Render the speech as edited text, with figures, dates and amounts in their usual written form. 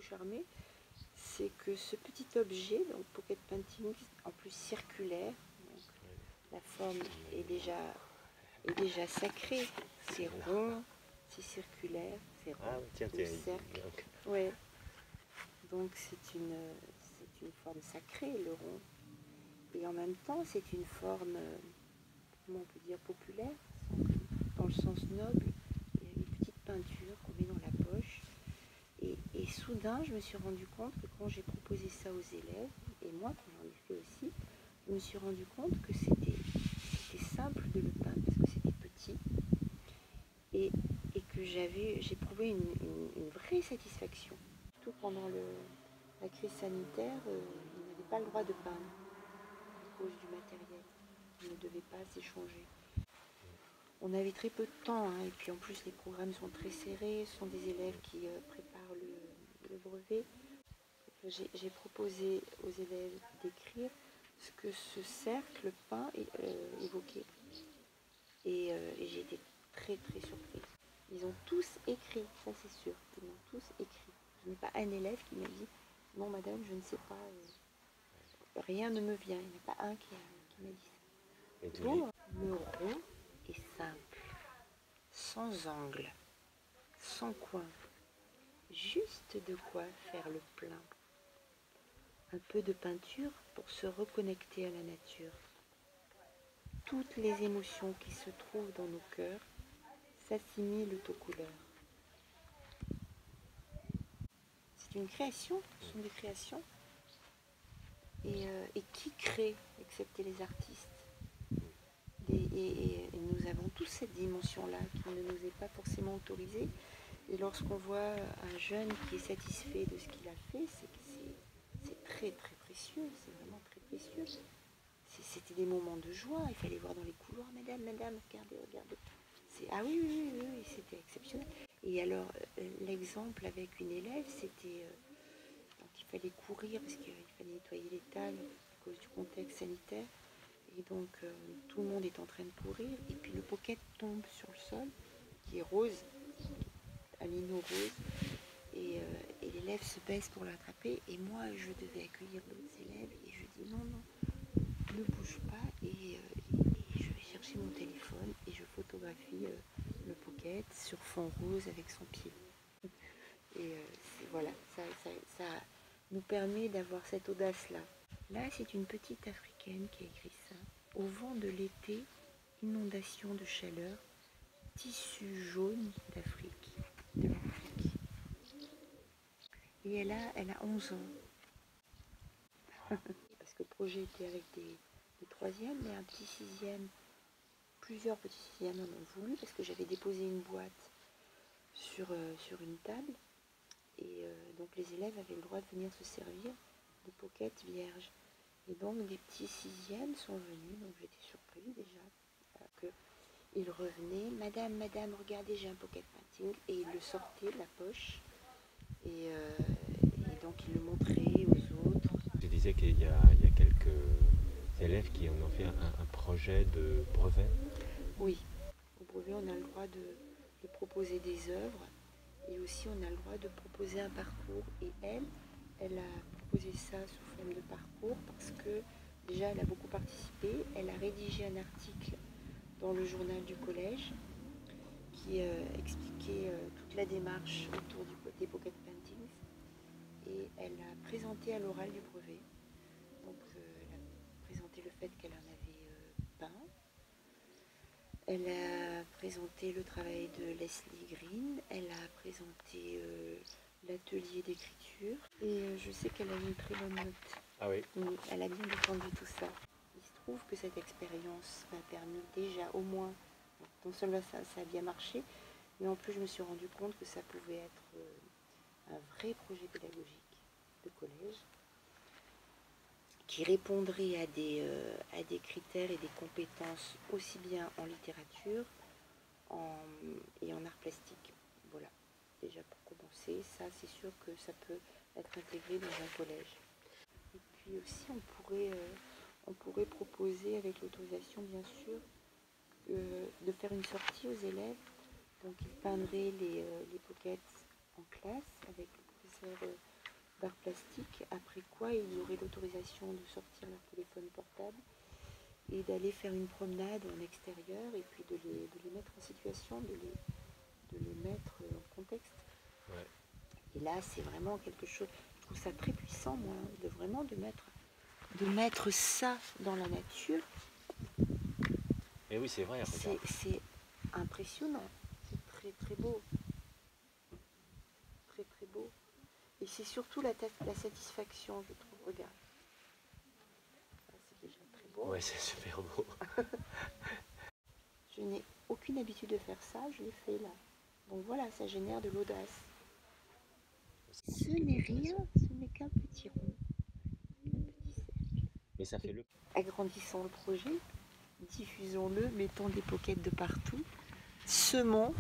beaucoup charmé, c'est que ce petit objet, donc Pocket Painting, en plus circulaire, donc la forme est déjà sacrée. C'est rond, c'est circulaire, c'est rond. Ah tiens, le cercle. Ouais. Donc c'est une forme sacrée, le rond. Et en même temps, c'est une forme, comment on peut dire, populaire, dans le sens noble. Il y a une petite peinture qu'on met dans la poche. Et soudain, je me suis rendu compte que quand j'ai proposé ça aux élèves, et moi quand j'en ai fait aussi, je me suis rendu compte que c'était simple de le peindre parce que c'était petit et que j'éprouvais une vraie satisfaction. Surtout pendant la crise sanitaire, on n'avait pas le droit de peindre à cause du matériel. On ne devait pas s'échanger. On avait très peu de temps, hein, et puis en plus les programmes sont très serrés, ce sont des élèves qui préparent le brevet. J'ai proposé aux élèves d'écrire ce que ce cercle peint évoquait. Et j'ai été très très surprise. Ils ont tous écrit, ça c'est sûr, ils ont tous écrit. Je n'ai pas un élève qui m'a dit non madame, je ne sais pas, rien ne me vient. Il n'y en a pas un qui m'a dit ça. Pour le rond est simple, sans angle, sans coin, juste de quoi faire le plein. Un peu de peinture pour se reconnecter à la nature. Toutes les émotions qui se trouvent dans nos cœurs s'assimilent aux couleurs. C'est une création, ce sont des créations. Et qui crée, excepté les artistes? Et nous avons tous cette dimension-là qui ne nous est pas forcément autorisée. Et lorsqu'on voit un jeune qui est satisfait de ce qu'il a fait, c'est très très précieux, c'est vraiment très précieux. C'était des moments de joie, il fallait voir dans les couloirs, madame, regardez. Ah oui, c'était exceptionnel. Et alors, l'exemple avec une élève, c'était donc il fallait courir parce qu'il fallait nettoyer les tables à cause du contexte sanitaire. Et donc, tout le monde est en train de courir, et puis le pocket tombe sur le sol, qui est rose, un lino rose, et l'élève se baisse pour l'attraper, et moi, je devais accueillir d'autres élèves, et je dis non, ne bouge pas, et je vais chercher mon téléphone et je photographie le pocket sur fond rose avec son pied. Et voilà, ça nous permet d'avoir cette audace-là. Là, c'est une petite africaine qui a écrit ça. Au vent de l'été, inondation de chaleur, tissu jaune d'Afrique, de l'Afrique. Et elle a 11 ans. Parce que le projet était avec des troisièmes, mais un petit sixième, plusieurs petits sixièmes en ont voulu, parce que j'avais déposé une boîte sur une table, et donc les élèves avaient le droit de venir se servir de pockets vierges. Et donc des petits sixièmes sont venus, donc j'étais surprise déjà, qu'ils revenaient, madame, regardez, j'ai un pocket painting, et ils le sortaient de la poche, et donc ils le montraient aux autres. Tu disais qu'il y a quelques élèves qui en ont fait un projet de brevet. Oui, au brevet on a le droit de proposer des œuvres, et aussi on a le droit de proposer un parcours, et elle a proposé ça sous forme de parcours parce que déjà elle a beaucoup participé, elle a rédigé un article dans le journal du collège qui expliquait toute la démarche autour des pocket paintings, et elle a présenté à l'oral du brevet, donc elle a présenté le fait qu'elle en avait peint. Elle a présenté le travail de Leslie Green, elle a présenté l'atelier d'écriture, et je sais qu'elle a eu une très bonne note. Ah oui. Elle a bien défendu tout ça. Il se trouve que cette expérience m'a permis déjà au moins, non seulement ça a bien marché, mais en plus je me suis rendu compte que ça pouvait être un vrai projet pédagogique de collège qui répondrait à des critères et des compétences aussi bien en littérature et en art plastique. Voilà, déjà pour commencer, ça c'est sûr que ça peut être intégré dans un collège. Et puis aussi on pourrait proposer, avec l'autorisation bien sûr, de faire une sortie aux élèves. Donc ils peindraient les pockets en classe avec le professeur barre plastique, après quoi ils auraient l'autorisation de sortir leur téléphone portable et d'aller faire une promenade en extérieur et puis de les mettre en situation, de les mettre en contexte. Ouais. Et là, c'est vraiment quelque chose, je trouve ça très puissant, moi, de mettre ça dans la nature. Et oui, c'est vrai, regarde. C'est impressionnant, c'est très très beau. Très très beau. Et c'est surtout la satisfaction, je trouve. Regarde. C'est déjà très beau. Ouais, c'est super beau. Je n'ai aucune habitude de faire ça, je l'ai fait là. Donc voilà, ça génère de l'audace. Ce n'est rien, ce n'est qu'un petit rond, un petit cercle. Mais ça fait le... Agrandissons le projet, diffusons-le, mettons des pockets de partout, semons.